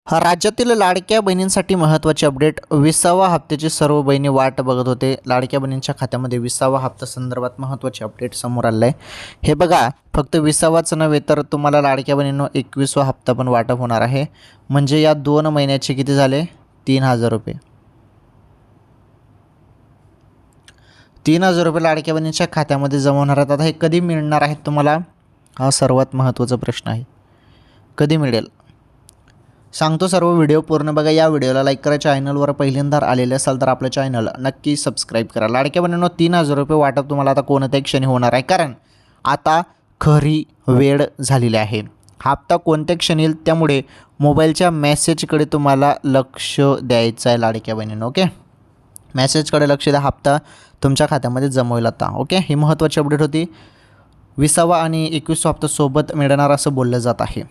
हा राज्यातील लाडक्या बहिणींसाठी महत्त्वाची अपडेट. 20वा हप्त्याची सर्व बहिणी वाट बघत होते. लाडक्या बहिणींच्या खात्यामध्ये 20वा हप्ता संदर्भात महत्त्वाचे अपडेट समोर आलं आहे. हे बघा, फक्त 20वाच नव्हे तर तुम्हाला लाडक्या बहिणींनो 21वा हप्ता पण वाटप होणार आहे. म्हणजे या 2 महिन्याचे किती झाले? 3000 रुपये. 3000 रुपये लाडक्या बहिणींच्या खात्यामध्ये जमा होणार आहेत. आता हे कधी मिळणार आहेत तुम्हाला? हा सर्वात महत्त्वाचा प्रश्न आहे. कधी मिळेल सांगतो. सर्व व्हिडिओ पूर्ण बघा. या व्हिडिओला लाईक करा. चॅनलवर पहिल्यांदा आलेले असाल तर आपलं चॅनल नक्की सबस्क्राईब करा. लाडक्या बहिणींनो 3000 रुपये वाटप तुम्हाला आता कोणत्याही क्षणी होणार आहे, कारण आता खरी वेळ झालेली आहे. हप्ता कोणत्या क्षणी येईल, त्यामुळे मोबाईलच्या मेसेजकडे तुम्हाला लक्ष द्यायचं आहे लाडक्या बहिणींनो. ओके, मेसेजकडे लक्ष द्या. हप्ता तुमच्या खात्यामध्ये जमा होईल आता. ओके, ही महत्त्वाची अपडेट होती. 20वा आणि 21वा हप्ता सोबत मिळणार असं बोललं जात आहे.